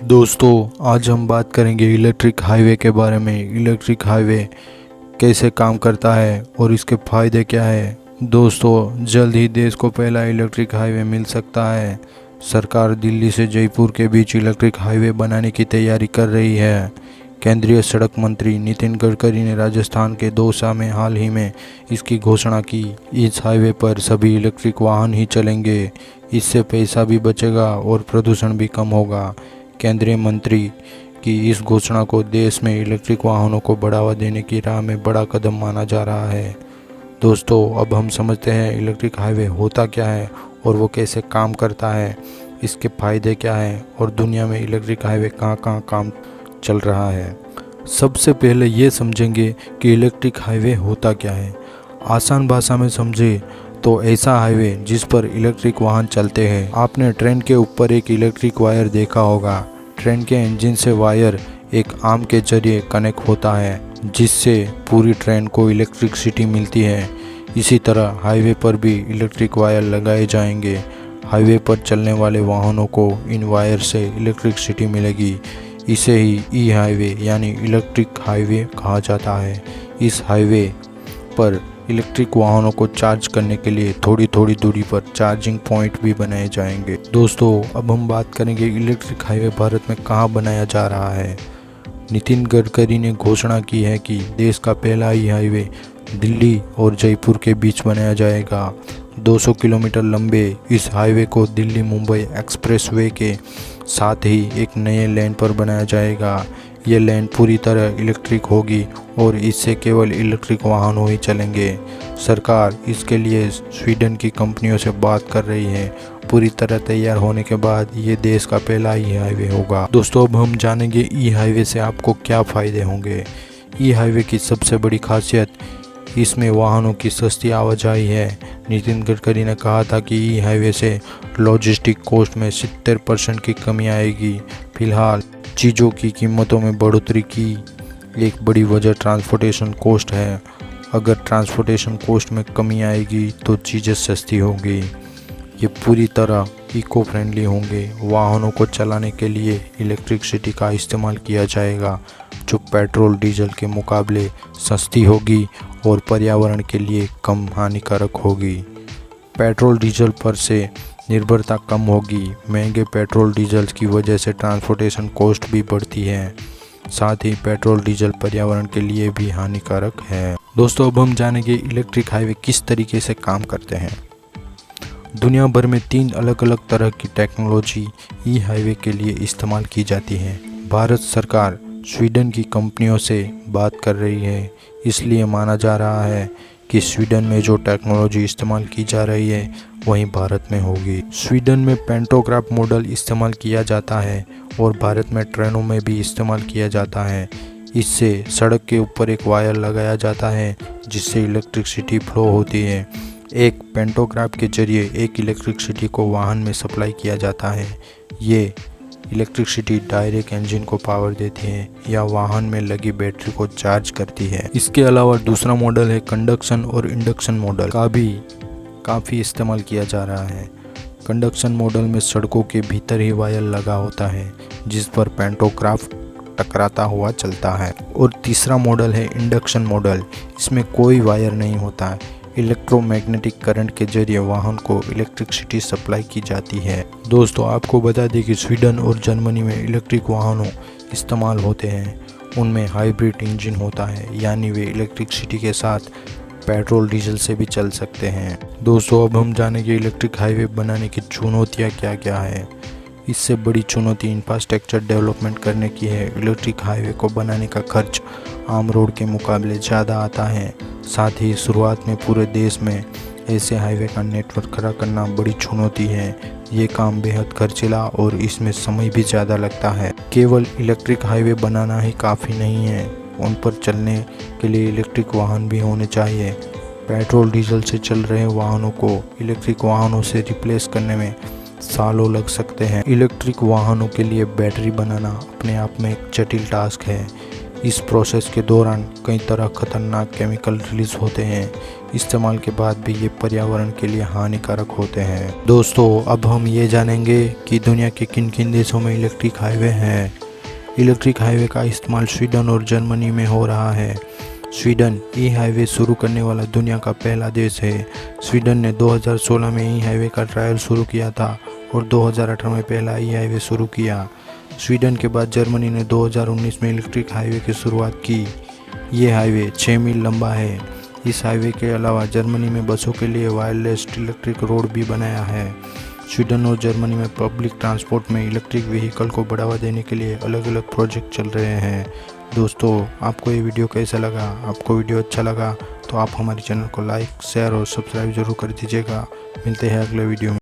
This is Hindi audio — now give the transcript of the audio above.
दोस्तों, आज हम बात करेंगे इलेक्ट्रिक हाईवे के बारे में। इलेक्ट्रिक हाईवे कैसे काम करता है और इसके फ़ायदे क्या है। दोस्तों, जल्द ही देश को पहला इलेक्ट्रिक हाईवे मिल सकता है। सरकार दिल्ली से जयपुर के बीच इलेक्ट्रिक हाईवे बनाने की तैयारी कर रही है। केंद्रीय सड़क मंत्री नितिन गडकरी ने राजस्थान के दौसा में हाल ही में इसकी घोषणा की। इस हाईवे पर सभी इलेक्ट्रिक वाहन ही चलेंगे। इससे पैसा भी बचेगा और प्रदूषण भी कम होगा। केंद्रीय मंत्री की इस घोषणा को देश में इलेक्ट्रिक वाहनों को बढ़ावा देने की राह में बड़ा कदम माना जा रहा है। दोस्तों, अब हम समझते हैं इलेक्ट्रिक हाईवे होता क्या है और वो कैसे काम करता है, इसके फ़ायदे क्या हैं और दुनिया में इलेक्ट्रिक हाईवे कहाँ कहाँ काम चल रहा है। सबसे पहले ये समझेंगे कि इलेक्ट्रिक हाईवे होता क्या है। आसान भाषा में समझे तो ऐसा हाईवे जिस पर इलेक्ट्रिक वाहन चलते हैं। आपने ट्रेन के ऊपर एक इलेक्ट्रिक वायर देखा होगा। ट्रेन के इंजन से वायर एक आर्म के जरिए कनेक्ट होता है, जिससे पूरी ट्रेन को इलेक्ट्रिसिटी मिलती है। इसी तरह हाईवे पर भी इलेक्ट्रिक वायर लगाए जाएंगे। हाईवे पर चलने वाले वाहनों को इन वायर से इलेक्ट्रिसिटी मिलेगी। इसे ही ई हाईवे यानी इलेक्ट्रिक हाईवे कहा जाता है। इस हाईवे पर इलेक्ट्रिक वाहनों को चार्ज करने के लिए थोड़ी थोड़ी दूरी पर चार्जिंग पॉइंट भी बनाए जाएंगे। दोस्तों, अब हम बात करेंगे इलेक्ट्रिक हाईवे भारत में कहाँ बनाया जा रहा है। नितिन गडकरी ने घोषणा की है कि देश का पहला ही हाईवे दिल्ली और जयपुर के बीच बनाया जाएगा। 200 किलोमीटर लंबे इस हाईवे को दिल्ली मुंबई एक्सप्रेसवे के साथ ही एक नए लेन पर बनाया जाएगा। ये लेन पूरी तरह इलेक्ट्रिक होगी और इससे केवल इलेक्ट्रिक वाहनों ही चलेंगे। सरकार इसके लिए स्वीडन की कंपनियों से बात कर रही है। पूरी तरह तैयार होने के बाद ये देश का पहला ई हाईवे होगा। दोस्तों, अब हम जानेंगे ई हाईवे से आपको क्या फ़ायदे होंगे। ई हाईवे की सबसे बड़ी खासियत इसमें वाहनों की सस्ती आवाजाही है। नितिन गडकरी ने कहा था कि ई हाईवे से लॉजिस्टिक कॉस्ट में 70% की कमी आएगी। फिलहाल चीज़ों की कीमतों में बढ़ोतरी की एक बड़ी वजह ट्रांसपोर्टेशन कॉस्ट है। अगर ट्रांसपोर्टेशन कॉस्ट में कमी आएगी तो चीज़ें सस्ती होंगी। ये पूरी तरह इको फ्रेंडली होंगे। वाहनों को चलाने के लिए इलेक्ट्रिसिटी का इस्तेमाल किया जाएगा, जो पेट्रोल डीजल के मुकाबले सस्ती होगी और पर्यावरण के लिए कम हानिकारक होगी। पेट्रोल डीजल पर से निर्भरता कम होगी। महंगे पेट्रोल डीजल की वजह से ट्रांसपोर्टेशन कॉस्ट भी बढ़ती है। साथ ही पेट्रोल डीजल पर्यावरण के लिए भी हानिकारक है। दोस्तों, अब हम जानेंगे इलेक्ट्रिक हाईवे किस तरीके से काम करते हैं। दुनिया भर में 3 अलग अलग तरह की टेक्नोलॉजी ई हाईवे के लिए इस्तेमाल की जाती है। भारत सरकार स्वीडन की कंपनियों से बात कर रही है, इसलिए माना जा रहा है कि स्वीडन में जो टेक्नोलॉजी इस्तेमाल की जा रही है वहीं भारत में होगी। स्वीडन में पेंटोग्राफ मॉडल इस्तेमाल किया जाता है और भारत में ट्रेनों में भी इस्तेमाल किया जाता है। इससे सड़क के ऊपर एक वायर लगाया जाता है जिससे इलेक्ट्रिसिटी फ्लो होती है। एक पेंटोग्राफ के जरिए एक इलेक्ट्रिसिटी को वाहन में सप्लाई किया जाता है। ये इलेक्ट्रिसिटी डायरेक्ट इंजन को पावर देती है या वाहन में लगी बैटरी को चार्ज करती है। इसके अलावा दूसरा मॉडल है कंडक्शन और इंडक्शन मॉडल का भी काफ़ी इस्तेमाल किया जा रहा है। कंडक्शन मॉडल में सड़कों के भीतर ही वायर लगा होता है जिस पर पेंटोग्राफ टकराता हुआ चलता है। और तीसरा मॉडल है इंडक्शन मॉडल। इसमें कोई वायर नहीं होता है। इलेक्ट्रोमैग्नेटिक करंट के जरिए वाहन को इलेक्ट्रिसिटी सप्लाई की जाती है। दोस्तों, आपको बता दें कि स्वीडन और जर्मनी में इलेक्ट्रिक वाहनों इस्तेमाल होते हैं। उनमें हाइब्रिड इंजन होता है, यानी वे इलेक्ट्रिसिटी के साथ पेट्रोल डीजल से भी चल सकते हैं। दोस्तों, अब हम जानेंगे इलेक्ट्रिक हाईवे बनाने की चुनौतियाँ क्या क्या है। इससे बड़ी चुनौती इंफ्रास्ट्रक्चर डेवलपमेंट करने की है। इलेक्ट्रिक हाईवे को बनाने का खर्च आम रोड के मुकाबले ज़्यादा आता है। साथ ही शुरुआत में पूरे देश में ऐसे हाईवे का नेटवर्क खड़ा करना बड़ी चुनौती है। ये काम बेहद खर्चीला और इसमें समय भी ज़्यादा लगता है। केवल इलेक्ट्रिक हाईवे बनाना ही काफ़ी नहीं है, उन पर चलने के लिए इलेक्ट्रिक वाहन भी होने चाहिए। पेट्रोल डीजल से चल रहे वाहनों को इलेक्ट्रिक वाहनों से रिप्लेस करने में सालों लग सकते हैं। इलेक्ट्रिक वाहनों के लिए बैटरी बनाना अपने आप में एक जटिल टास्क है। इस प्रोसेस के दौरान कई तरह खतरनाक केमिकल रिलीज होते हैं। इस्तेमाल के बाद भी ये पर्यावरण के लिए हानिकारक होते हैं। दोस्तों, अब हम ये जानेंगे कि दुनिया के किन किन देशों में इलेक्ट्रिक हाईवे हैं। इलेक्ट्रिक हाईवे का इस्तेमाल स्वीडन और जर्मनी में हो रहा है। स्वीडन ई हाईवे शुरू करने वाला दुनिया का पहला देश है। स्वीडन ने 2016 में ई हाईवे का ट्रायल शुरू किया था और 2018 में पहला ई हाईवे शुरू किया। स्वीडन के बाद जर्मनी ने 2019 में इलेक्ट्रिक हाईवे की शुरुआत की। ये हाईवे 6 मील लंबा है। इस हाईवे के अलावा जर्मनी में बसों के लिए वायरलेस इलेक्ट्रिक रोड भी बनाया है। स्वीडन और जर्मनी में पब्लिक ट्रांसपोर्ट में इलेक्ट्रिक व्हीकल को बढ़ावा देने के लिए अलग अलग प्रोजेक्ट चल रहे हैं। दोस्तों, आपको ये वीडियो कैसा लगा? आपको वीडियो अच्छा लगा तो आप हमारे चैनल को लाइक, शेयर और सब्सक्राइब जरूर कर दीजिएगा। मिलते हैं अगले वीडियो में।